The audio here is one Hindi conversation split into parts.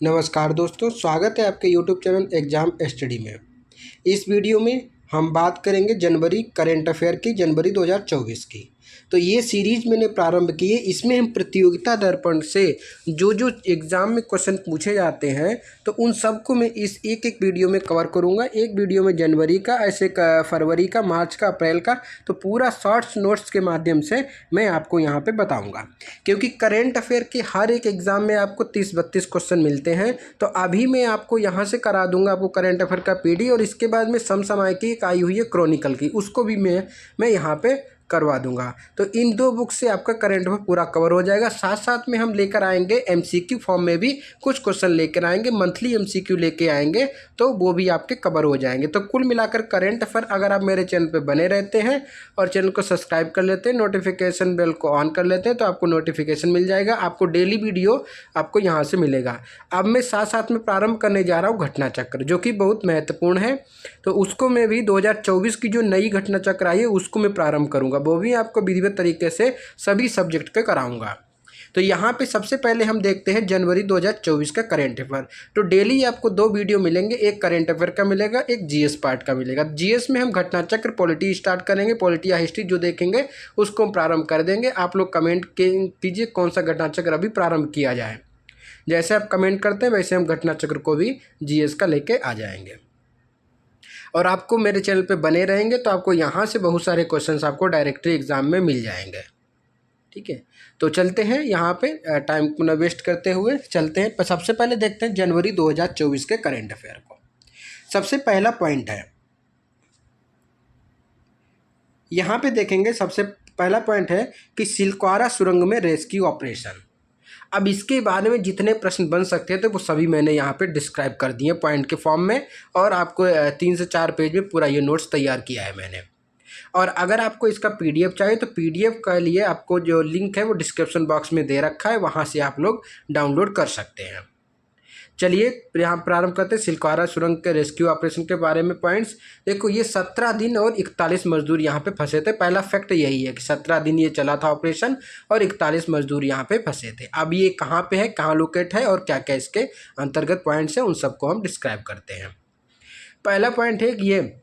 नमस्कार दोस्तों, स्वागत है आपके YouTube चैनल एग्ज़ाम स्टडी में। इस वीडियो में हम बात करेंगे जनवरी करंट अफेयर की, जनवरी 2024 की। तो ये सीरीज़ मैंने प्रारंभ की है। इसमें हम प्रतियोगिता दर्पण से जो जो एग्ज़ाम में क्वेश्चन पूछे जाते हैं तो उन सबको मैं इस एक एक वीडियो में कवर करूँगा। एक वीडियो में जनवरी का, ऐसे फरवरी का, मार्च का, अप्रैल का, तो पूरा शॉर्ट्स नोट्स के माध्यम से मैं आपको यहाँ पे बताऊँगा। क्योंकि करंट अफेयर के हर एक एग्ज़ाम में आपको 30-32 क्वेश्चन मिलते हैं। तो अभी मैं आपको यहाँ से करा दूँगा आपको करंट अफेयर का पीडी, और इसके बाद में समसामयिक एक आई हुई है क्रॉनिकल की, उसको भी मैं यहाँ पे करवा दूंगा। तो इन दो बुक से आपका करंट अफेयर पूरा कवर हो जाएगा। साथ साथ में हम लेकर आएंगे एमसीक्यू फॉर्म में भी कुछ क्वेश्चन लेकर आएंगे, मंथली एमसीक्यू लेके आएंगे, तो वो भी आपके कवर हो जाएंगे। तो कुल मिलाकर करंट अफेयर, अगर आप मेरे चैनल पे बने रहते हैं और चैनल को सब्सक्राइब कर लेते हैं, नोटिफिकेशन बेल को ऑन कर लेते हैं, तो आपको नोटिफिकेशन मिल जाएगा। आपको डेली वीडियो आपको यहाँ से मिलेगा। अब मैं साथ साथ में प्रारंभ करने जा रहा हूँ घटना चक्र, जो कि बहुत महत्वपूर्ण है। तो उसको मैं भी 2024 की जो नई घटना चक्र आई है उसको मैं प्रारंभ करूँगा, वो भी आपको विधिवत तरीके से सभी सब्जेक्ट के कराऊंगा। तो यहाँ पे सबसे पहले हम देखते हैं जनवरी 2024 का करंट अफेयर। तो डेली आपको दो वीडियो मिलेंगे, एक करंट अफेयर का मिलेगा, एक जीएस पार्ट का मिलेगा। जीएस में हम घटना चक्र, पॉलिटी स्टार्ट करेंगे, पॉलिटी या हिस्ट्री जो देखेंगे उसको हम प्रारंभ कर देंगे। आप लोग कमेंट कीजिए कौन सा घटना चक्र अभी प्रारंभ किया जाए। जैसे आप कमेंट करते हैं वैसे हम घटना चक्र को भी जीएस का लेके आ जाएंगे। और आपको मेरे चैनल पे बने रहेंगे तो आपको यहाँ से बहुत सारे क्वेश्चंस आपको डायरेक्टरी एग्जाम में मिल जाएंगे। ठीक है, तो चलते हैं यहाँ पे टाइम को न वेस्ट करते हुए चलते हैं। सबसे पहले देखते हैं जनवरी 2024 के करंट अफेयर को। सबसे पहला पॉइंट है, यहाँ पे देखेंगे सबसे पहला पॉइंट है कि सिलक्वारा सुरंग में रेस्क्यू ऑपरेशन। अब इसके बारे में जितने प्रश्न बन सकते थे वो सभी मैंने यहाँ पे डिस्क्राइब कर दिए पॉइंट के फॉर्म में, और आपको 3 से 4 पेज में पूरा ये नोट्स तैयार किया है मैंने। और अगर आपको इसका पीडीएफ चाहिए तो पीडीएफ के लिए आपको जो लिंक है वो डिस्क्रिप्शन बॉक्स में दे रखा है, वहाँ से आप लोग डाउनलोड कर सकते हैं। चलिए यहाँ प्रारंभ करते हैं सिलक्वारा सुरंग के रेस्क्यू ऑपरेशन के बारे में पॉइंट्स। देखो, ये 17 दिन और 41 मजदूर यहाँ पे फंसे थे। पहला फैक्ट यही है कि 17 दिन ये चला था ऑपरेशन और 41 मजदूर यहाँ पे फंसे थे। अब ये कहाँ पे है, कहाँ लोकेट है और क्या क्या इसके अंतर्गत पॉइंट्स हैं, उन सबको हम डिस्क्राइब करते हैं। पहला पॉइंट है कि ये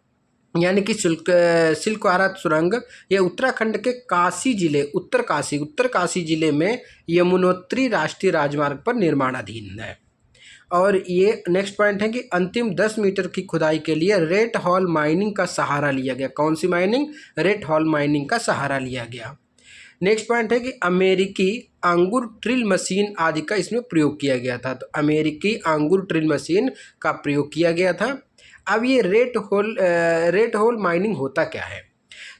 यानी कि सिलक्वारा सुरंग ये उत्तराखंड के काशी जिले, उत्तर काशी जिले में यमुनोत्री राष्ट्रीय राजमार्ग पर निर्माणाधीन है। और ये नेक्स्ट पॉइंट है कि अंतिम 10 मीटर की खुदाई के लिए रेट हॉल माइनिंग का सहारा लिया गया। कौन sea mining? Rate hall mining का सहारा लिया गया। नेक्स्ट पॉइंट है कि अमेरिकी अंगूर ड्रिल मशीन आदि का इसमें प्रयोग किया गया था। तो अमेरिकी अंगूर ड्रिल मशीन का प्रयोग किया गया था। अब ये रेट होल माइनिंग होता क्या है?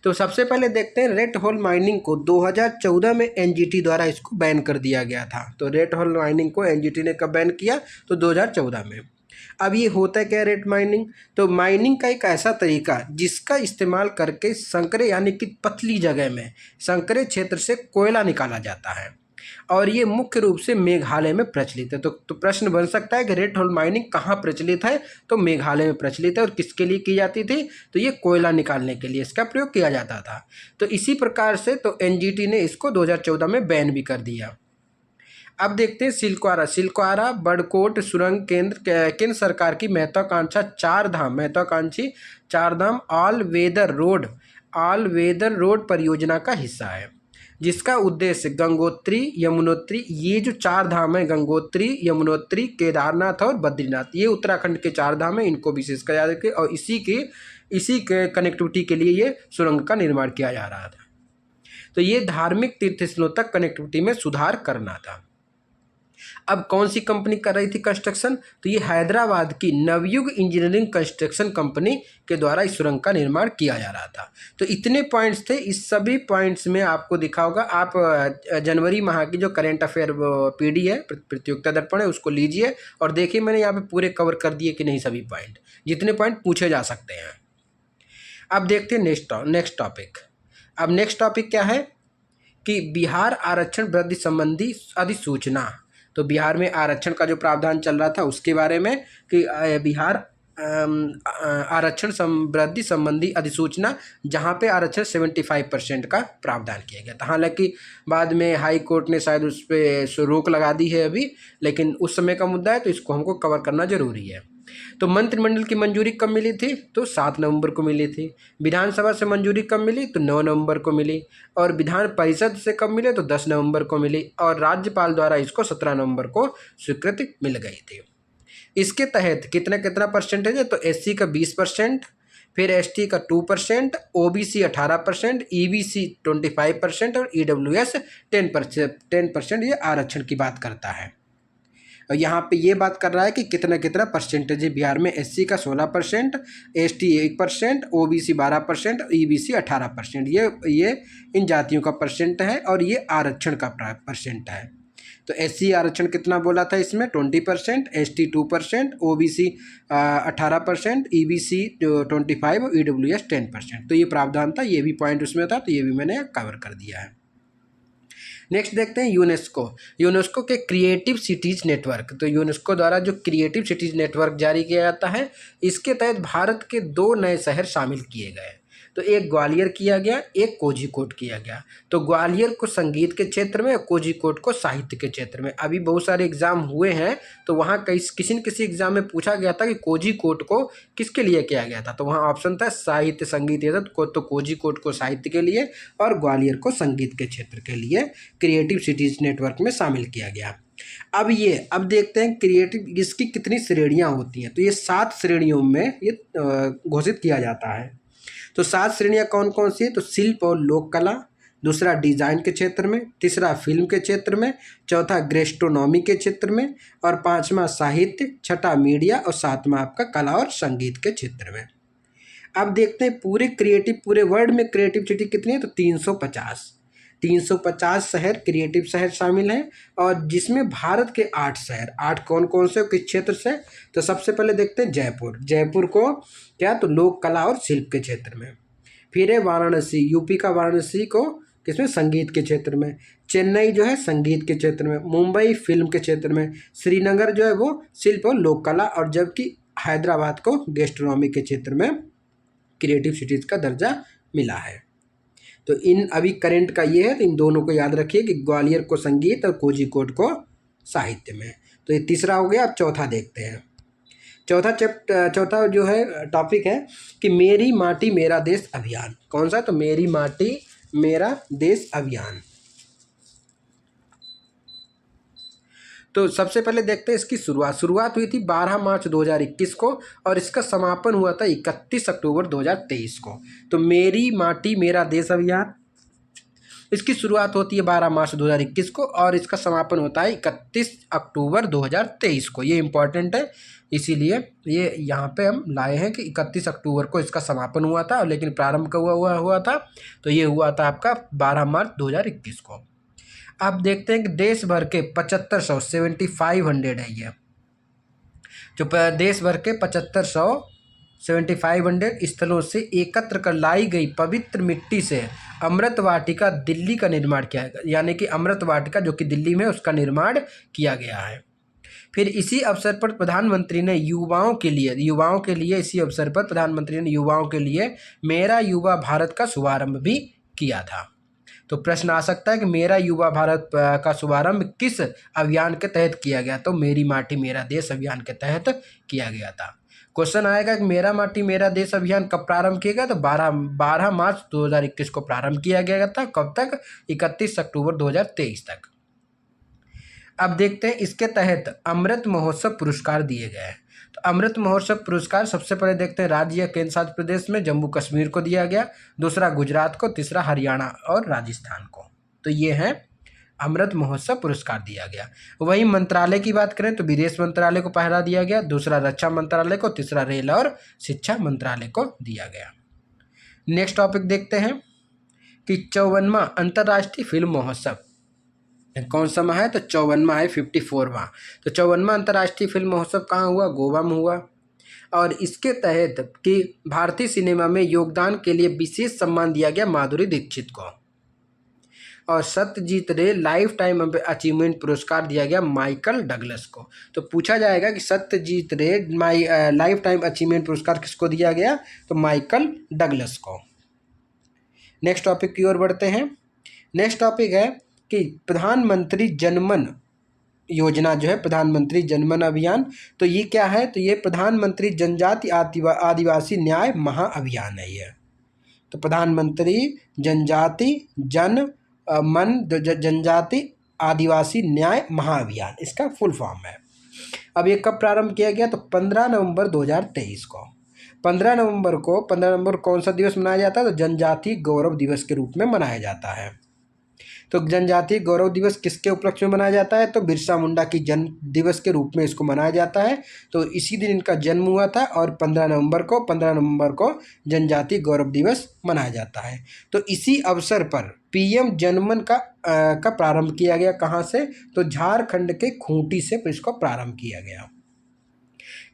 तो सबसे पहले देखते हैं, रेट होल माइनिंग को 2014 में एनजीटी द्वारा इसको बैन कर दिया गया था। तो रेट होल माइनिंग को एनजीटी ने कब बैन किया? तो 2014 में। अब ये होता है क्या रेट माइनिंग? तो माइनिंग का एक ऐसा तरीका जिसका इस्तेमाल करके संकरे यानी कि पतली जगह में संकरे क्षेत्र से कोयला निकाला जाता है, और ये मुख्य रूप से मेघालय में प्रचलित है। तो प्रश्न बन सकता है कि रेट होल माइनिंग कहाँ प्रचलित है? तो मेघालय में प्रचलित है। और किसके लिए की जाती थी? तो ये कोयला निकालने के लिए इसका प्रयोग किया जाता था। तो इसी प्रकार से तो एनजीटी ने इसको 2014 में बैन भी कर दिया। अब देखते हैं सिलक्वारा बड़कोट सुरंग केंद्र सरकार की महत्वाकांक्षी चार धाम ऑल वेदर रोड परियोजना का हिस्सा है, जिसका उद्देश्य गंगोत्री, यमुनोत्री, ये जो 4 धाम है, गंगोत्री, यमुनोत्री, केदारनाथ और बद्रीनाथ, ये उत्तराखंड के 4 धाम है, इनको विशेषकर याद रखें। और इसी के कनेक्टिविटी के लिए ये सुरंग का निर्माण किया जा रहा था। तो ये धार्मिक तीर्थस्थलों तक कनेक्टिविटी में सुधार करना था। अब कौन सी कंपनी कर रही थी कंस्ट्रक्शन? तो ये हैदराबाद की नवयुग इंजीनियरिंग कंस्ट्रक्शन कंपनी के द्वारा इस सुरंग का निर्माण किया जा रहा था। तो इतने पॉइंट्स थे। इस सभी पॉइंट्स में आपको दिखा होगा। आप जनवरी माह की जो करंट अफेयर पीडी है, प्रतियोगिता दर्पण है, उसको लीजिए और देखिए मैंने यहाँ पे पूरे कवर कर दिए कि नहीं सभी पॉइंट, जितने पॉइंट पूछे जा सकते हैं। अब देखते हैं नेक्स्ट टॉपिक। अब नेक्स्ट टॉपिक क्या है कि बिहार आरक्षण वृद्धि संबंधी अधिसूचना। तो बिहार में आरक्षण का जो प्रावधान चल रहा था उसके बारे में कि बिहार आरक्षण वृद्धि संबंधी अधिसूचना, जहां पे आरक्षण 75% का प्रावधान किया गया था। हालांकि बाद में हाई कोर्ट ने शायद उस पर रोक लगा दी है अभी, लेकिन उस समय का मुद्दा है तो इसको हमको कवर करना जरूरी है। तो मंत्रिमंडल की मंजूरी कब मिली थी? तो 7 नवंबर को मिली थी। विधानसभा से मंजूरी कब मिली? तो 9 नवंबर को मिली। और विधान परिषद से कब मिले? तो 10 नवंबर को मिली। और राज्यपाल द्वारा इसको 17 नवंबर को स्वीकृति मिल गई थी। इसके तहत कितना परसेंटेज है? तो एससी का 20%, फिर एसटी का 2%, ओबीसी 18%, ईबीसी 25% और ईडब्ल्यूएस 10%। ये आरक्षण की बात करता है। और यहाँ पे ये बात कर रहा है कि कितना परसेंटेज है बिहार में। एससी का 16%, एसटी 1%, ओबीसी 12%, ईबीसी 18%। ये इन जातियों का परसेंट है और ये आरक्षण का परसेंट है। तो एससी आरक्षण कितना बोला था इसमें? 20%, एसटी 2%, ओबीसी 18%, ईबीसी 25% और ईडब्ल्यूएस 10%। तो ये प्रावधान था, ये भी पॉइंट उसमें था, तो ये भी मैंने कवर कर दिया है। नेक्स्ट देखते हैं यूनेस्को के क्रिएटिव सिटीज़ नेटवर्क। तो यूनेस्को द्वारा जो क्रिएटिव सिटीज़ नेटवर्क जारी किया जाता है, इसके तहत भारत के 2 नए शहर शामिल किए गए। तो एक ग्वालियर किया गया, एक कोझिकोड किया गया। तो ग्वालियर को संगीत के क्षेत्र में, कोझिकोड को साहित्य के क्षेत्र में। अभी बहुत सारे एग्जाम हुए हैं, तो वहाँ किसी न किसी एग्जाम में पूछा गया था कि कोझिकोड को किसके लिए किया गया था। तो वहाँ ऑप्शन था साहित्य संगीत, ये तो कोझिकोड को साहित्य के लिए और ग्वालियर को संगीत के क्षेत्र के लिए क्रिएटिव सिटीज नेटवर्क में शामिल किया गया। अब देखते हैं क्रिएटिव, इसकी कितनी श्रेणियाँ होती हैं। तो ये 7 श्रेणियों में ये घोषित किया जाता है। तो 7 श्रेणियाँ कौन कौन सी है? तो शिल्प और लोक कला, दूसरा डिजाइन के क्षेत्र में, तीसरा फिल्म के क्षेत्र में, चौथा गैस्ट्रोनॉमी के क्षेत्र में, और 5वां साहित्य, छठा मीडिया और 7वां आपका कला और संगीत के क्षेत्र में। अब देखते हैं पूरे वर्ल्ड में क्रिएटिव सिटी कितनी है? तो 350 शहर क्रिएटिव शहर शामिल हैं, और जिसमें भारत के 8 शहर। 8 कौन कौन से, किस क्षेत्र से? तो सबसे पहले देखते हैं जयपुर को क्या? तो लोक कला और शिल्प के क्षेत्र में। फिर है वाराणसी, यूपी का वाराणसी को किसमें? संगीत के क्षेत्र में। चेन्नई जो है संगीत के क्षेत्र में। मुंबई फिल्म के क्षेत्र में। श्रीनगर जो है वो शिल्प और लोक कला, और जबकि हैदराबाद को गैस्ट्रोनॉमी के क्षेत्र में क्रिएटिव सिटीज का दर्जा मिला है। तो इन अभी करंट का ये है, तो इन दोनों को याद रखिए कि ग्वालियर को संगीत और कोझिकोड को साहित्य में। तो ये तीसरा हो गया। अब चौथा देखते हैं। चौथा जो है टॉपिक है कि मेरी माटी मेरा देश अभियान। कौन सा? तो मेरी माटी मेरा देश अभियान। तो सबसे पहले देखते हैं इसकी शुरुआत हुई थी 12 मार्च 2021 को, और इसका समापन हुआ था 31 अक्टूबर 2023 को। तो मेरी माटी मेरा देश अभियान, इसकी शुरुआत होती है 12 मार्च 2021 को, और इसका समापन होता है 31 अक्टूबर 2023 को। ये इम्पॉर्टेंट है, इसीलिए ये यहाँ पे हम लाए हैं कि 31 अक्टूबर को इसका समापन हुआ था, लेकिन प्रारंभ का हुआ था तो ये हुआ था आपका 12 मार्च 2021 को। अब देखते हैं कि देश भर के 7500 है ये, जो देश भर के 7500 स्थलों से एकत्र कर लाई गई पवित्र मिट्टी से अमृत वाटिका दिल्ली का निर्माण किया गया। यानी कि अमृत वाटिका जो कि दिल्ली में, उसका निर्माण किया गया है। फिर इसी अवसर पर प्रधानमंत्री ने युवाओं के लिए मेरा युवा भारत का शुभारंभ भी किया था। तो प्रश्न आ सकता है कि मेरा युवा भारत का शुभारंभ किस अभियान के तहत किया गया? तो मेरी माटी मेरा देश अभियान के तहत किया गया था। क्वेश्चन आएगा कि मेरा माटी मेरा देश अभियान कब प्रारंभ किया गया? तो 12 मार्च 2021 को प्रारंभ किया गया था। कब तक? 31 अक्टूबर 2023 तक। अब देखते हैं इसके तहत अमृत महोत्सव पुरस्कार दिए गए हैं। तो अमृत महोत्सव पुरस्कार सबसे पहले देखते हैं राज्य या केंद्र शासित प्रदेश में जम्मू कश्मीर को दिया गया, दूसरा गुजरात को, तीसरा हरियाणा और राजस्थान को। तो ये है अमृत महोत्सव पुरस्कार दिया गया। वहीं मंत्रालय की बात करें तो विदेश मंत्रालय को पहला दिया गया, दूसरा रक्षा मंत्रालय को, तीसरा रेल और शिक्षा मंत्रालय को दिया गया। नेक्स्ट टॉपिक देखते हैं कि 54वां अंतर्राष्ट्रीय फिल्म महोत्सव कौन सा है? तो 54वां है, 54वां। तो 54वां अंतर्राष्ट्रीय फिल्म महोत्सव कहाँ हुआ? गोवा में हुआ। और इसके तहत कि भारतीय सिनेमा में योगदान के लिए विशेष सम्मान दिया गया माधुरी दीक्षित को। और सत्यजीत रे लाइफ टाइम अचीवमेंट पुरस्कार दिया गया माइकल डगलस को। तो पूछा जाएगा कि सत्यजीत रे लाइफ टाइम अचीवमेंट पुरस्कार किसको दिया गया, तो माइकल डगलस को। नेक्स्ट टॉपिक की ओर बढ़ते हैं। नेक्स्ट टॉपिक है कि प्रधानमंत्री जनमन योजना जो है, प्रधानमंत्री जनमन अभियान, तो ये क्या है, तो ये प्रधानमंत्री जनजाति आदिवासी न्याय महाअभियान है ये। तो प्रधानमंत्री जनजाति जनजाति आदिवासी न्याय महाअभियान इसका फुल फॉर्म है। अब ये कब प्रारंभ किया गया, तो 15 नवंबर 2023 को। 15 नवंबर कौन सा दिवस मनाया जाता है, तो जनजाति गौरव दिवस के रूप में मनाया जाता है। तो जनजातीय गौरव दिवस किसके उपलक्ष्य में मनाया जाता है, तो बिरसा मुंडा की जन्म दिवस के रूप में इसको मनाया जाता है। तो इसी दिन इनका जन्म हुआ था और 15 नवंबर को जनजातीय गौरव दिवस मनाया जाता है। तो इसी अवसर पर पीएम जनमन का प्रारंभ किया गया। कहाँ से, तो झारखंड के खूंटी से इसको प्रारंभ किया गया।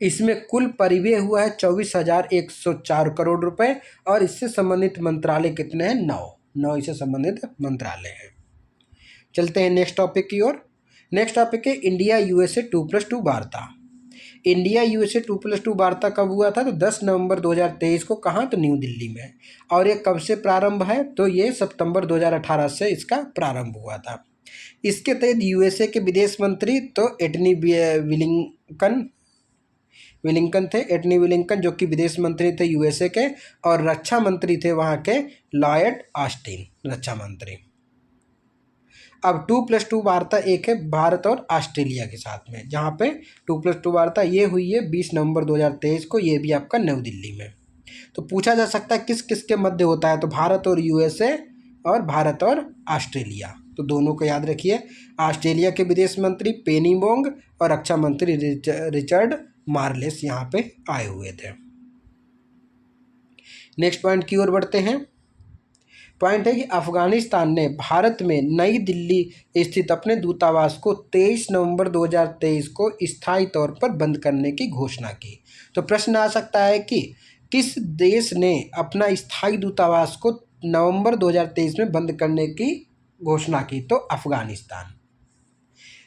इसमें कुल परिव्यय हुआ है 24,104 करोड़ रुपए और इससे संबंधित मंत्रालय कितने हैं, 9 इससे संबंधित मंत्रालय हैं। चलते हैं नेक्स्ट टॉपिक की ओर। नेक्स्ट टॉपिक है इंडिया यूएसए 2+2 वार्ता। इंडिया यूएसए 2+2 वार्ता कब हुआ था, तो 10 नवंबर 2023 को। कहाँ, तो न्यू दिल्ली में। और ये कब से प्रारंभ है, तो ये सितंबर 2018 से इसका प्रारंभ हुआ था। इसके तहत यूएसए के विदेश मंत्री तो एंटनी विलिंकन थे, एंटनी विलिंकन जो कि विदेश मंत्री थे यूएसए के, और रक्षा मंत्री थे वहाँ के लॉयड ऑस्टिन रक्षा मंत्री। अब 2+2 वार्ता एक है भारत और ऑस्ट्रेलिया के साथ में, जहाँ पे 2+2 वार्ता ये हुई है 20 नवंबर 2023 को, ये भी आपका नई दिल्ली में। तो पूछा जा सकता है किस किस के मध्य होता है, तो भारत और यूएसए और भारत और ऑस्ट्रेलिया, तो दोनों को याद रखिए। ऑस्ट्रेलिया के विदेश मंत्री पेनी बोंग और रक्षा मंत्री रिचर्ड मार्लेस यहाँ पे आए हुए थे। नेक्स्ट पॉइंट की ओर बढ़ते हैं। पॉइंट है कि अफगानिस्तान ने भारत में नई दिल्ली स्थित अपने दूतावास को 23 नवंबर 2023 को स्थायी तौर पर बंद करने की घोषणा की। तो प्रश्न आ सकता है कि किस देश ने अपना स्थायी दूतावास को नवंबर 2023 में बंद करने की घोषणा की, तो अफगानिस्तान।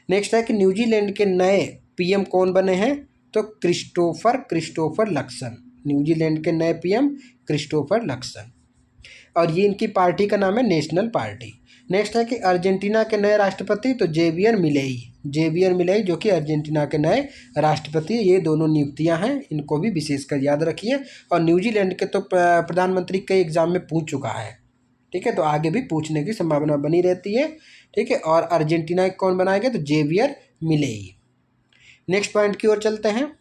नेक्स्ट है कि न्यूजीलैंड के नए पीएम कौन बने हैं, तो क्रिस्टोफर लक्सन। न्यूजीलैंड के नए पीएम क्रिस्टोफर लक्सन, और ये इनकी पार्टी का नाम है नेशनल पार्टी। नेक्स्ट है कि अर्जेंटीना के नए राष्ट्रपति, तो जेवियर मिलेई जो कि अर्जेंटीना के नए राष्ट्रपति। ये दोनों नियुक्तियां हैं, इनको भी विशेषकर याद रखिए। और न्यूजीलैंड के तो प्रधानमंत्री कई एग्जाम में पूछ चुका है, ठीक है, तो आगे भी पूछने की संभावना बनी रहती है, ठीक है। और अर्जेंटीना कौन बनाएंगे, तो जेवियर मिलेई। नेक्स्ट पॉइंट की ओर चलते हैं।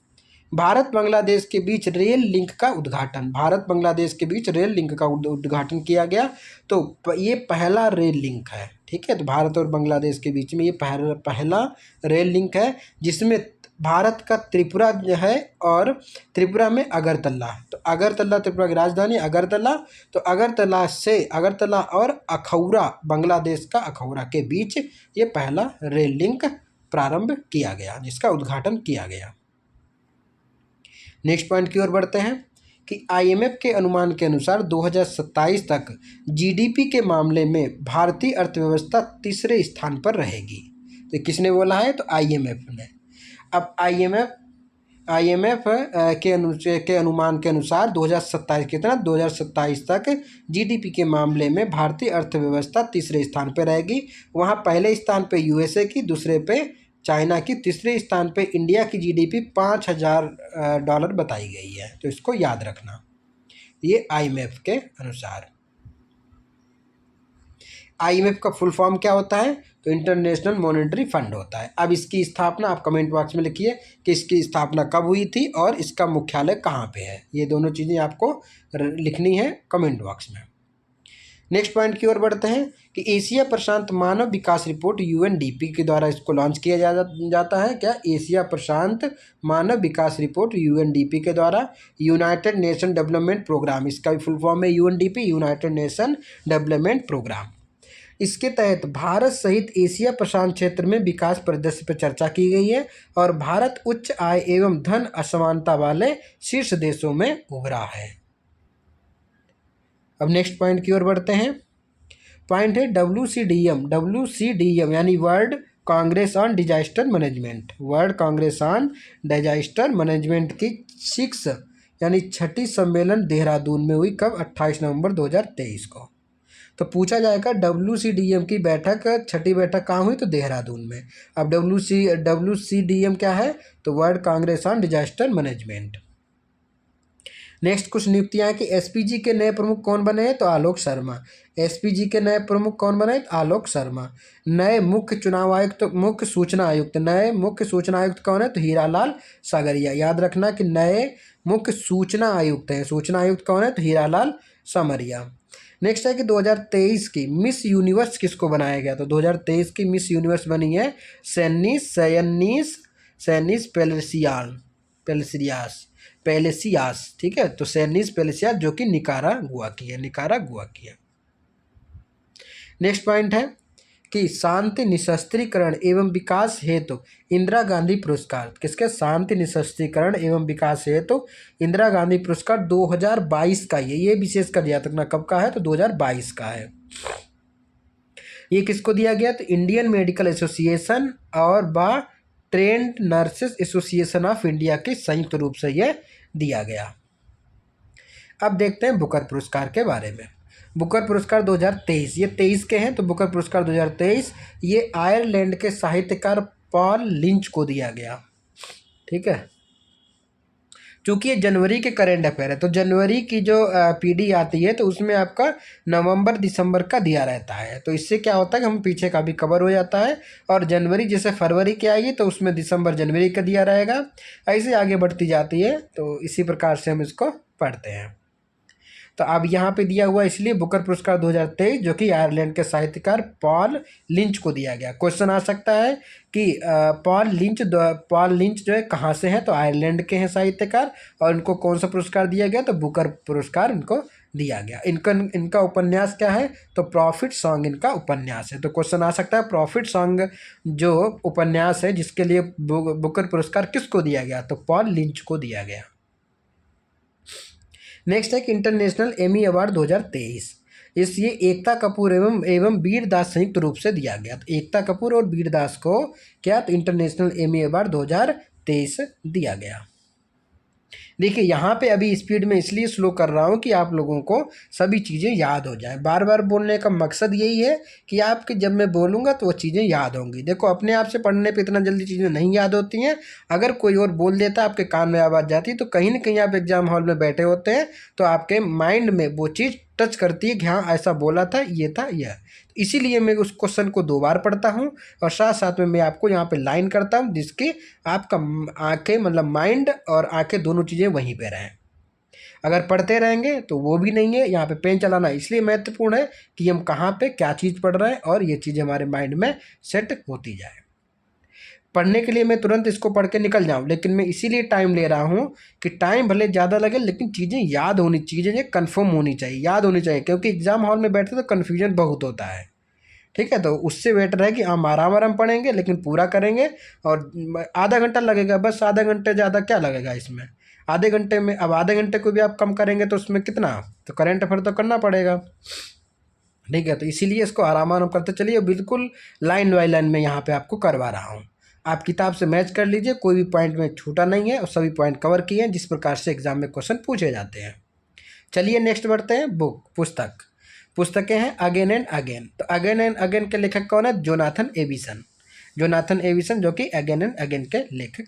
भारत बांग्लादेश के बीच रेल लिंक का उद्घाटन। भारत बांग्लादेश के बीच रेल लिंक का उद्घाटन किया गया। तो ये पहला रेल लिंक है, ठीक है। तो भारत और बांग्लादेश के बीच में ये पहला रेल लिंक है, जिसमें भारत का त्रिपुरा जो है और त्रिपुरा में अगरतला, तो अगरतला त्रिपुरा की राजधानी अगरतला, तो अगरतला और अखौरा, बांग्लादेश का अखौरा के बीच ये पहला रेल लिंक प्रारंभ किया गया, जिसका उद्घाटन किया गया। नेक्स्ट पॉइंट की ओर बढ़ते हैं कि आईएमएफ के अनुमान के अनुसार 2027 तक जीडीपी के मामले में भारतीय अर्थव्यवस्था तीसरे स्थान पर रहेगी। तो किसने बोला है, तो आईएमएफ ने। अब आईएमएफ के अनुमान के अनुसार 2027 तक जीडीपी के मामले में भारतीय अर्थव्यवस्था तीसरे स्थान पर रहेगी। वहाँ पहले स्थान पे यूएसए की, दूसरे पे चाइना की, तीसरे स्थान पे इंडिया की जीडीपी $5,000 बताई गई है। तो इसको याद रखना, ये आईएमएफ के अनुसार। आईएमएफ का फुल फॉर्म क्या होता है, तो इंटरनेशनल मॉनेटरी फंड होता है। अब इसकी स्थापना आप कमेंट बॉक्स में लिखिए कि इसकी स्थापना कब हुई थी और इसका मुख्यालय कहाँ पे है। ये दोनों चीज़ें आपको लिखनी है कमेंट बॉक्स में। नेक्स्ट पॉइंट की ओर बढ़ते हैं कि एशिया प्रशांत मानव विकास रिपोर्ट यूएनडीपी के द्वारा इसको लॉन्च किया जाता है। क्या, एशिया प्रशांत मानव विकास रिपोर्ट यूएनडीपी के द्वारा। यूनाइटेड नेशन डेवलपमेंट प्रोग्राम, इसका भी फुल फॉर्म है UNDP, united nation development programme. इसके तहत भारत सहित एशिया प्रशांत क्षेत्र में विकास परिदृश्य पर चर्चा की गई है और भारत उच्च आय एवं धन असमानता वाले शीर्ष देशों में उभरा है। अब नेक्स्ट पॉइंट की ओर बढ़ते हैं। पॉइंट है WCDM यानी world Congress on disaster management. World Congress on disaster management की 6 यानी 6ठी सम्मेलन देहरादून में हुई कब? 28 नवंबर 2023 को। तो पूछा जाएगा WCDM की बैठक 6ठी बैठक कहाँ हुई? तो देहरादून में। अब WCDM क्या है? तो world Congress on disaster management. Next कुछ नियुक्तियां हैं कि SPG के नए प्रमुख कौन बने हैं? तो आलोक शर्मा। SPG के नए प्रमुख कौन बने? आलोक शर्मा। नए मुख्य चुनाव आयुक्त मुख्य सूचना आयुक्त नए मुख्य सूचना आयुक्त कौन है? तो हीरालाल सागरिया। याद रखना कि नए मुख्य सूचना आयुक्त हैं। सूचना आयुक्त कौन है? तो हीरालाल सामरिया। नेक्स्ट है कि 2023 की मिस यूनिवर्स किसको बनाया गया? तो 2023 की मिस यूनिवर्स बनी है सैनिस पेलेसियास। ठीक है, तो सैनिस पेलेसियास जो कि निकारागुआ की है। नेक्स्ट पॉइंट है कि शांति निशस्त्रीकरण एवं विकास हेतु इंदिरा गांधी पुरस्कार किसके? शांति निशस्त्रीकरण एवं विकास हेतु इंदिरा गांधी पुरस्कार 2022 का ये विशेष कर याद रखना कब का है? तो 2022 का है। ये किसको दिया गया? तो इंडियन मेडिकल एसोसिएशन और trend nurses association of India के संयुक्त रूप से ये दिया गया। अब देखते हैं बुकर पुरस्कार के बारे में। बुकर पुरस्कार 2023 ये 23 के हैं। तो बुकर पुरस्कार 2023 ये आयरलैंड के साहित्यकार पॉल लिंच को दिया गया। ठीक है, चूँकि ये जनवरी के करेंट अफेयर है तो जनवरी की जो PD आती है तो उसमें आपका नवंबर दिसंबर का दिया रहता है। तो इससे क्या होता है कि हम पीछे का भी कवर हो जाता है। और जनवरी जैसे फरवरी की आएगी तो उसमें दिसंबर जनवरी का दिया रहेगा, ऐसे आगे बढ़ती जाती है। तो इसी प्रकार से हम इसको पढ़ते हैं। तो अब यहाँ पे दिया हुआ इसलिए बुकर पुरस्कार 2023 जो कि आयरलैंड के साहित्यकार पॉल लिंच को दिया गया। क्वेश्चन आ सकता है कि पॉल लिंच जो है कहाँ से हैं? तो आयरलैंड के हैं साहित्यकार। और इनको कौन सा पुरस्कार दिया गया? तो बुकर पुरस्कार इनको दिया गया। इनका उपन्यास क्या है? तो प्रॉफिट सॉन्ग इनका उपन्यास है। तो क्वेश्चन आ सकता है प्रॉफिट सॉन्ग जो उपन्यास है जिसके लिए बुकर पुरस्कार किसको दिया गया? तो पॉल लिंच को दिया गया। नेक्स्ट है कि इंटरनेशनल एमी अवार्ड 2023 ये एकता कपूर एवं वीर दास संयुक्त रूप से दिया गया। तो एकता कपूर और वीर दास को क्या? तो इंटरनेशनल एमी अवार्ड 2023 दिया गया। देखिए यहाँ पे अभी स्पीड में इसलिए स्लो कर रहा हूँ कि आप लोगों को सभी चीज़ें याद हो जाएं। बार बार बोलने का मकसद यही है कि आपके जब मैं बोलूँगा तो वो चीज़ें याद होंगी। देखो अपने आप से पढ़ने पे इतना जल्दी चीज़ें नहीं याद होती हैं। अगर कोई और बोल देता आपके कान में आवाज़ जाती है तो कहीं ना कहीं आप एग्जाम हॉल में बैठे होते हैं तो आपके माइंड में वो चीज़ टच करती है कि हाँ ऐसा बोला था, ये था यह। इसीलिए मैं उस क्वेश्चन को 2 बार पढ़ता हूँ और साथ साथ में मैं आपको यहाँ पे लाइन करता हूँ जिसकी आपका आंखें मतलब माइंड और आंखें दोनों चीज़ें वहीं पे रहें। अगर पढ़ते रहेंगे तो वो भी नहीं है। यहाँ पे पेन चलाना इसलिए महत्वपूर्ण है कि हम कहाँ पे क्या चीज़ पढ़ रहे हैं और ये चीज़ें हमारे माइंड में सेट होती जाए। पढ़ने के लिए मैं तुरंत इसको पढ़ के निकल जाऊँ, लेकिन मैं इसीलिए टाइम ले रहा हूँ कि टाइम भले ज़्यादा लगे लेकिन चीज़ें याद होनी, चीज़ें कन्फर्म होनी चाहिए, याद होनी चाहिए। क्योंकि एग्जाम हॉल में बैठते तो कन्फ्यूजन बहुत होता है। ठीक है, तो उससे बेटर है कि हम आराम पढ़ेंगे लेकिन पूरा करेंगे। और आधा घंटा लगेगा, बस आधा घंटे, ज़्यादा क्या लगेगा इसमें? आधे घंटे में, अब आधे घंटे को भी आप कम करेंगे तो उसमें कितना, तो करंट अफेयर तो करना पड़ेगा। ठीक है, तो इसीलिए इसको आराम करते चलिए। बिल्कुल लाइन बाई लाइन में यहाँ पे आपको करवा रहा हूँ। आप किताब से मैच कर लीजिए, कोई भी पॉइंट में छूटा नहीं है और सभी पॉइंट कवर किए हैं जिस प्रकार से एग्जाम में क्वेश्चन पूछे जाते हैं। चलिए नेक्स्ट बढ़ते हैं। पुस्तकें हैं अगेन एंड अगेन। तो अगेन एंड अगेन के लेखक कौन है? जोनाथन एविसन जो कि अगेन एंड अगेन के लेखक हैं।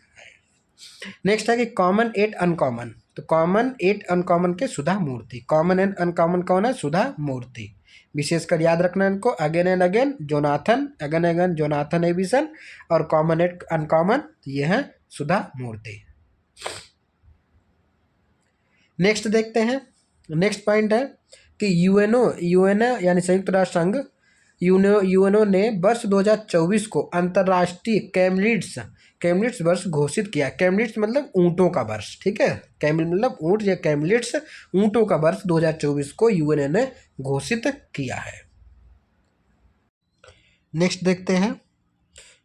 नेक्स्ट है कि कॉमन एट अनकॉमन। तो कॉमन एट अनकॉमन के सुधा मूर्ति। कॉमन एंड अनकॉमन कौन है? सुधा मूर्ति। विशेषकर याद रखना इनको, अगेन एंड अगेन जोनाथन एविसन और कॉमन एट अनकॉमन ये है सुधा मूर्ति। नेक्स्ट देखते हैं। नेक्स्ट पॉइंट है कि यूएनओ यानी संयुक्त राष्ट्र संघ यूएनओ ने वर्ष 2024 को अंतर्राष्ट्रीय कैमलिड्स वर्ष घोषित किया। कैमलिड्स मतलब ऊँटों का वर्ष। ठीक है, कैमल मतलब ऊँट या कैमलिड्स ऊँटों का वर्ष 2024 को यूएनओ ने घोषित किया है। नेक्स्ट देखते हैं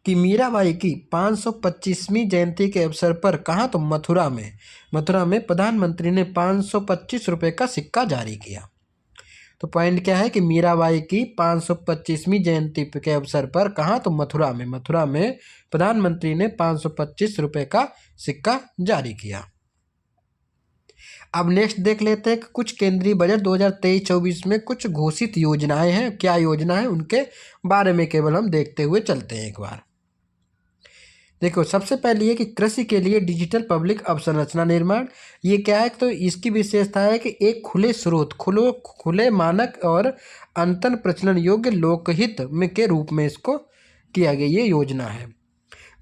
कि मीराबाई की 525वीं जयंती के अवसर पर कहाँ? तो मथुरा में प्रधानमंत्री ने 525 रुपये का सिक्का जारी किया। तो पॉइंट क्या है कि मीराबाई की 525वीं जयंती के अवसर पर कहाँ, तो मथुरा में प्रधानमंत्री ने 525 रुपए का सिक्का जारी किया। अब नेक्स्ट देख लेते हैं कि कुछ केंद्रीय बजट 2023-24 में कुछ घोषित योजनाएं हैं। क्या योजना है उनके बारे में केवल हम देखते हुए चलते हैं एक बार। देखो, सबसे पहले ये कि कृषि के लिए डिजिटल पब्लिक अवसंरचना निर्माण। ये क्या है, तो इसकी विशेषता है कि एक खुले स्रोत, खुले मानक और अंतन प्रचलन योग्य लोकहित में के रूप में इसको किया गया, ये योजना है।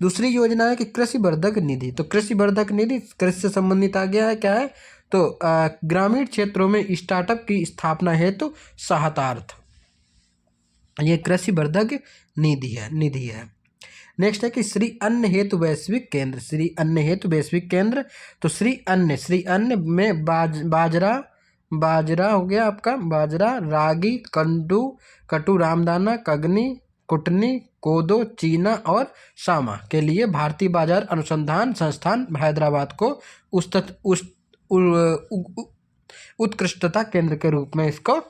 दूसरी योजना है कि कृषि वर्धक निधि। तो कृषि वर्धक निधि कृषि से संबंधित आ गया है, क्या है, तो ग्रामीण क्षेत्रों में स्टार्टअप की स्थापना हेतु सहायतार्थ, ये कृषि वर्धक निधि है। नेक्स्ट है कि श्री अन्न हेतु वैश्विक केंद्र। श्री अन्न हेतु वैश्विक केंद्र, तो श्री अन्न में बाजरा हो गया आपका, बाजरा, रागी, कटु रामदाना, कगनी, कुटनी, कोदो, चीना और सामा के लिए भारतीय बाजार अनुसंधान संस्थान हैदराबाद को उत्कृष्टता केंद्र के रूप में इसको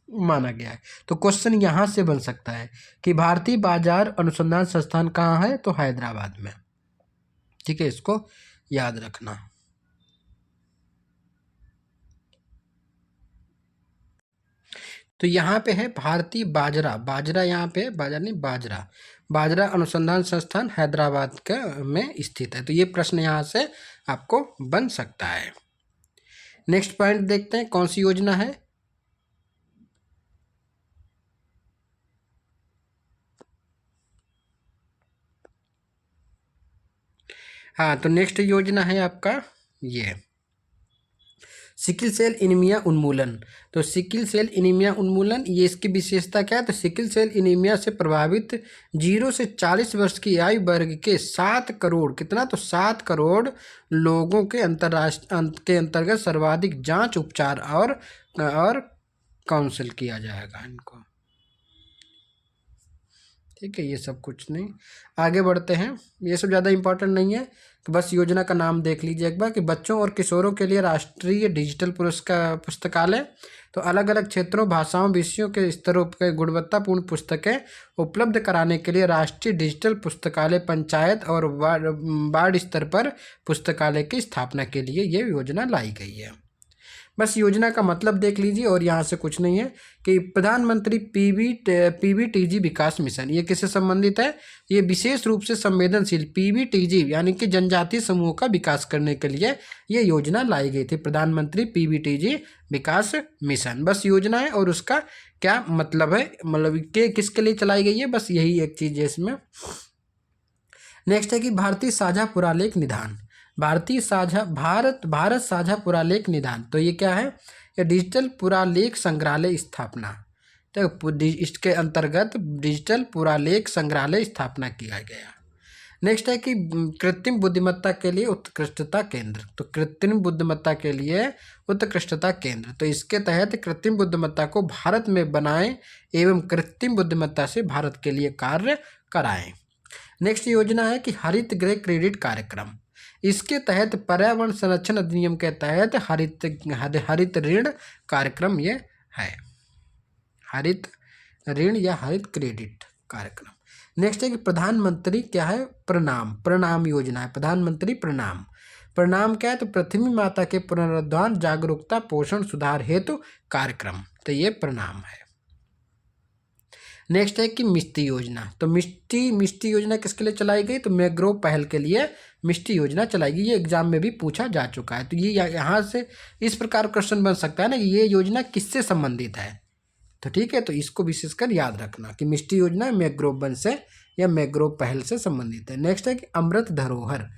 माना गया है। तो क्वेश्चन यहाँ से बन सकता है कि भारतीय बाजार अनुसंधान संस्थान कहाँ है, तो हैदराबाद में। ठीक है, इसको याद रखना। तो यहाँ पे है भारतीय बाजरा यहाँ पे बाजरा अनुसंधान संस्थान हैदराबाद के में स्थित है। तो ये प्रश्न यहाँ से आपको बन सकता है। नेक्स्ट पॉइंट देखते हैं, कौन सी योजना है। हाँ, तो नेक्स्ट योजना है आपका ये सिकिल सेल एनीमिया उन्मूलन। तो सिकिल सेल एनीमिया उन्मूलन, ये इसकी विशेषता क्या है, तो सिकिल सेल एनीमिया से प्रभावित 0 से 40 वर्ष की आयु वर्ग के 7 करोड़, कितना, तो 7 करोड़ लोगों के अंतर्गत सर्वाधिक जांच, उपचार और काउंसिल किया जाएगा इनको। ठीक है, ये सब कुछ नहीं, आगे बढ़ते हैं। ये सब ज़्यादा इंपॉर्टेंट नहीं है, तो बस योजना का नाम देख लीजिए एक बार कि बच्चों और किशोरों के लिए राष्ट्रीय डिजिटल पुस्तकालय। तो अलग अलग क्षेत्रों, भाषाओं, विषयों के स्तरों के गुणवत्तापूर्ण पुस्तकें उपलब्ध कराने के लिए राष्ट्रीय डिजिटल पुस्तकालय पंचायत और वार्ड स्तर पर पुस्तकालय की स्थापना के लिए ये योजना लाई गई है। बस योजना का मतलब देख लीजिए, और यहाँ से कुछ नहीं है कि प्रधानमंत्री पीबीटीजी विकास मिशन, ये किससे संबंधित है, ये विशेष रूप से संवेदनशील पीबीटीजी यानी कि जनजातीय समूह का विकास करने के लिए ये योजना लाई गई थी, प्रधानमंत्री पीबीटीजी विकास मिशन। बस योजना है, और उसका क्या मतलब है, मतलब के किसके लिए चलाई गई है, बस यही एक चीज़ है इसमें। नेक्स्ट है कि भारतीय साझा पुरालेख निधान, भारत साझा पुरालेख निधान। तो ये क्या है, ये डिजिटल पुरालेख संग्रहालय स्थापना। तो इसके अंतर्गत डिजिटल पुरालेख संग्रहालय स्थापना किया गया। नेक्स्ट है कि कृत्रिम बुद्धिमत्ता के लिए उत्कृष्टता केंद्र। तो कृत्रिम बुद्धिमत्ता के लिए उत्कृष्टता केंद्र, तो इसके तहत कृत्रिम बुद्धिमत्ता को भारत में बनाएं एवं कृत्रिम बुद्धिमत्ता से भारत के लिए कार्य कराएं। नेक्स्ट योजना है कि हरित गृह क्रेडिट कार्यक्रम। इसके तहत पर्यावरण संरक्षण अधिनियम के तहत हरित ऋण कार्यक्रम ये है, हरित ऋण या हरित क्रेडिट कार्यक्रम। नेक्स्ट है कि प्रधानमंत्री क्या है, प्रणाम योजना है, प्रधानमंत्री प्रणाम क्या है, तो पृथ्वी माता के पुनरुद्धार, जागरूकता, पोषण, सुधार हेतु कार्यक्रम। तो ये प्रणाम है। नेक्स्ट है कि मिष्टी योजना। तो मिष्टी योजना किसके लिए चलाई गई, तो मैग्रोव पहल के लिए मिष्टी योजना चलाई गई। ये एग्जाम में भी पूछा जा चुका है। तो ये यहाँ से इस प्रकार क्वेश्चन बन सकता है ना, ये योजना किससे संबंधित है। तो ठीक है, तो इसको विशेषकर याद रखना कि मिष्टी योजना मैग्रोव वन से या मैग्रोव पहल से संबंधित है। नेक्स्ट है कि अमृत धरोहर,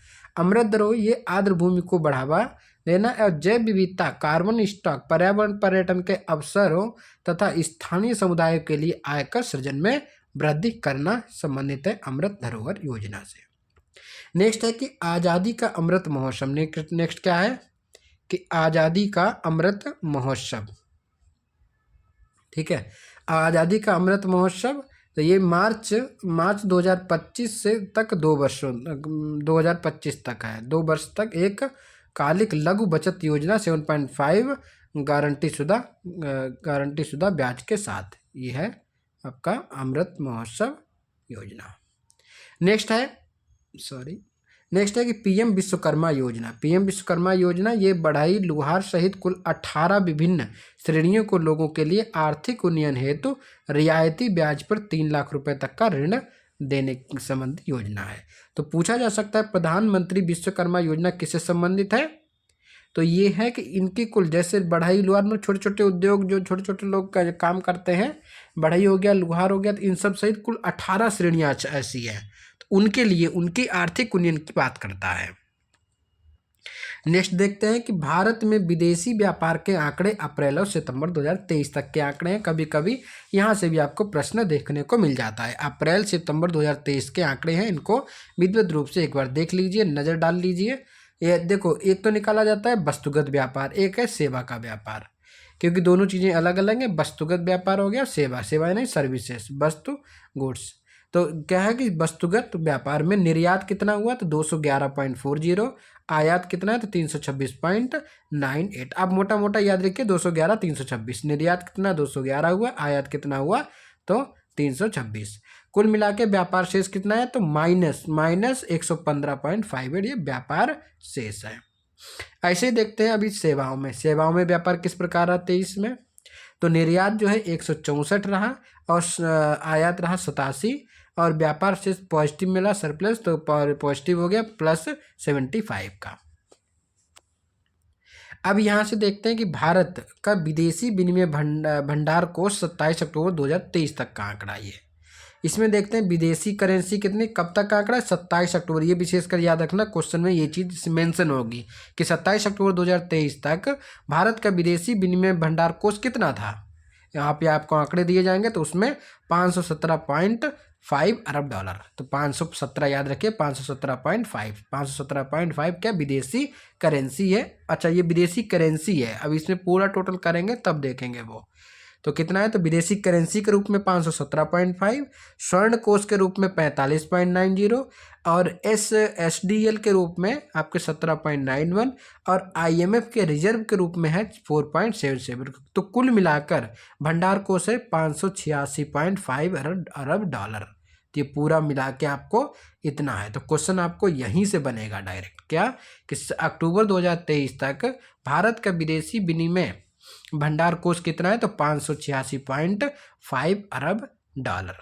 ये आर्द्र भूमि को बढ़ावा देना और जैव विविधता, कार्बन स्टॉक, पर्यावरण पर्यटन के अवसरों तथा स्थानीय समुदायों के लिए आयकर सृजन में वृद्धि करना संबंधित है अमृत धरोहर योजना से। नेक्स्ट है कि आज़ादी का अमृत महोत्सव। नेक्स्ट क्या है कि आज़ादी का अमृत महोत्सव। ठीक है, आज़ादी का अमृत महोत्सव, तो ये मार्च 2025 से तक 2 वर्षों 2025 तक है, 2 वर्ष तक एक कालिक लघु बचत योजना 7.5 गारंटी शुदा ब्याज के साथ। ये है आपका अमृत महोत्सव योजना। नेक्स्ट है कि पीएम विश्वकर्मा योजना। पीएम विश्वकर्मा योजना ये बढ़ई, लुहार सहित कुल 18 विभिन्न श्रेणियों को लोगों के लिए आर्थिक उन्नयन हेतु रियायती ब्याज पर 3 लाख रुपए तक का ऋण देने संबंधी योजना है। तो पूछा जा सकता है प्रधानमंत्री विश्वकर्मा योजना किससे संबंधित है? तो ये है कि इनकी कुल, जैसे बढ़ई लुहार में छोटे छोटे उद्योग जो छोटे छोटे लोग काम करते हैं, बढ़ई हो गया, लुहार हो गया, तो इन सब सहित कुल 18 श्रेणियाँ ऐसी हैं, तो उनके लिए उनकी आर्थिक उन्नयन की बात करता है। नेक्स्ट देखते हैं कि भारत में विदेशी व्यापार के आंकड़े अप्रैल और सितंबर 2023 तक के आंकड़े हैं। कभी कभी यहाँ से भी आपको प्रश्न देखने को मिल जाता है। अप्रैल सितंबर 2023 के आंकड़े हैं, इनको विधिवत रूप से एक बार देख लीजिए, नज़र डाल लीजिए। ये देखो, एक तो निकाला जाता है वस्तुगत व्यापार, एक है सेवा का व्यापार, क्योंकि दोनों चीज़ें अलग अलग हैं। वस्तुगत व्यापार हो गया, सेवा यानी सर्विसेज, वस्तु गुड्स। तो क्या है कि वस्तुगत व्यापार में निर्यात कितना हुआ? तो 211.40, आयात कितना है? तो 326.98। आप मोटा मोटा याद रखिए 211 326, निर्यात कितना 211 हुआ, आयात कितना हुआ तो 326। कुल मिला के व्यापार शेष कितना है? तो माइनस 115.58 ये व्यापार शेष है। ऐसे ही देखते हैं अभी सेवाओं में व्यापार किस प्रकार रहा 23 में? तो निर्यात जो है 164 रहा और आयात रहा 87 और व्यापार शेष पॉजिटिव मिला, सरप्लस, तो पॉजिटिव हो गया +75 का। अब यहाँ से देखते हैं कि भारत का विदेशी विनिमय भंडार कोष 27 अक्टूबर 2023 तक का आंकड़ा ये। इसमें देखते हैं विदेशी करेंसी कितनी, कब तक का आंकड़ा है? 27 अक्टूबर। ये विशेषकर याद रखना, क्वेश्चन में ये चीज़ मेंशन होगी कि 27 अक्टूबर 2023 तक भारत का विदेशी विनिमय भंडार कोष कितना था। यहाँ पे आपको आंकड़े दिए जाएंगे, तो उसमें 517.5 अरब डॉलर। तो 517 याद रखिए, 517.5 क्या विदेशी करेंसी है। अच्छा, ये विदेशी करेंसी है। अब इसमें पूरा टोटल करेंगे तब देखेंगे वो तो कितना है। तो विदेशी करेंसी के रूप में 517.5, स्वर्ण कोष के रूप में 45.90 और SDL के रूप में आपके 17.91 और IMF के रिजर्व के रूप में है 4.77। तो कुल मिलाकर भंडार कोष है 586.5 अरब डॉलर। तो ये पूरा मिला के आपको इतना है। तो क्वेश्चन आपको यहीं से बनेगा डायरेक्ट, क्या कि अक्टूबर 2023 तक भारत का विदेशी विनिमय भंडार कोष कितना है? तो 586.5 अरब डॉलर।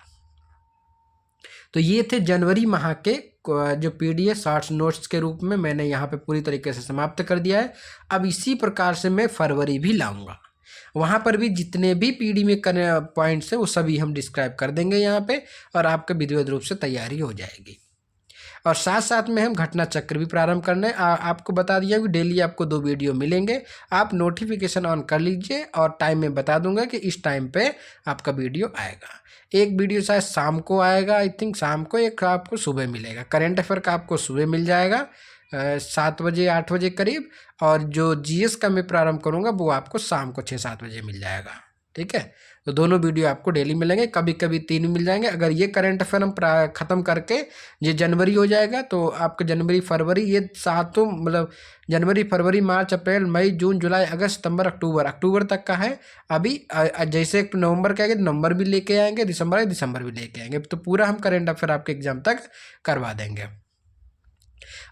तो ये थे जनवरी माह के जो PDF शॉर्ट्स नोट्स के रूप में मैंने यहाँ पे पूरी तरीके से समाप्त कर दिया है। अब इसी प्रकार से मैं फरवरी भी लाऊंगा, वहाँ पर भी जितने भी PD में करने पॉइंट्स है वो सभी हम डिस्क्राइब कर देंगे यहाँ पे, और आपका विधिवत रूप से तैयारी हो जाएगी। और साथ साथ में हम घटना चक्र भी प्रारंभ करने आपको बता दिया कि डेली आपको 2 वीडियो मिलेंगे। आप नोटिफिकेशन ऑन कर लीजिए और टाइम में बता दूंगा कि इस टाइम पे आपका वीडियो आएगा। एक वीडियो शायद शाम को आएगा, आई थिंक शाम को, एक आपको सुबह मिलेगा। करंट अफेयर का आपको सुबह मिल जाएगा 7 बजे 8 बजे करीब, और जो GS का मैं प्रारंभ करूँगा वो आपको शाम को 6-7 बजे मिल जाएगा। ठीक है, तो दोनों वीडियो आपको डेली मिलेंगे, कभी कभी 3 मिल जाएंगे। अगर ये करंट अफेयर हम ख़त्म करके ये जनवरी हो जाएगा तो आपके जनवरी फरवरी ये 7 मतलब जनवरी फरवरी मार्च अप्रैल मई जून जुलाई अगस्त सितंबर अक्टूबर तक का है। अभी जैसे नवंबर का आएगा नवंबर भी लेके आएंगे, दिसंबर भी लेके आएंगे, तो पूरा हम करंट अफेयर आपके एग्जाम तक करवा देंगे।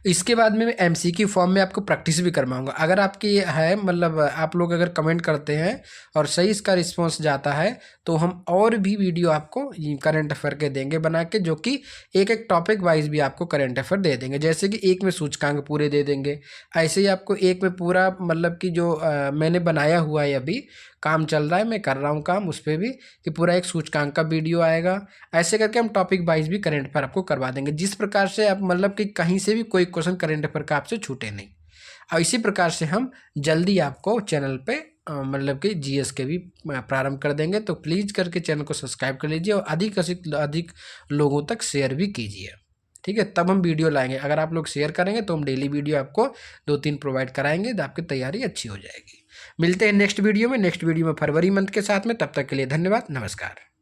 इसके बाद में MCQ फॉर्म में आपको प्रैक्टिस भी करवाऊंगा। अगर आपकी है मतलब आप लोग अगर कमेंट करते हैं और सही इसका रिस्पांस जाता है तो हम और भी वीडियो आपको करंट अफेयर के देंगे बना के, जो कि एक एक टॉपिक वाइज भी आपको करंट अफेयर दे देंगे। जैसे कि एक में सूचकांक पूरे दे देंगे, ऐसे ही आपको एक में पूरा मतलब कि जो मैंने बनाया हुआ है, अभी काम चल रहा है, मैं कर रहा हूँ काम उस पर भी, कि पूरा एक सूचकांक का वीडियो आएगा। ऐसे करके हम टॉपिक वाइज भी करंट अफेयर आपको करवा देंगे, जिस प्रकार से आप मतलब कि कहीं से भी कोई क्वेश्चन करंट अफेयर का आपसे छूटे नहीं। और इसी प्रकार से हम जल्दी आपको चैनल पे मतलब कि GS के भी प्रारंभ कर देंगे। तो प्लीज़ करके चैनल को सब्सक्राइब कर लीजिए और अधिक से अधिक लोगों तक शेयर भी कीजिए। ठीक है, तब हम वीडियो लाएंगे। अगर आप लोग शेयर करेंगे तो हम डेली वीडियो आपको 2-3 प्रोवाइड कराएंगे, तो आपकी तैयारी अच्छी हो जाएगी। मिलते हैं नेक्स्ट वीडियो में फरवरी मंथ के साथ में। तब तक के लिए धन्यवाद, नमस्कार।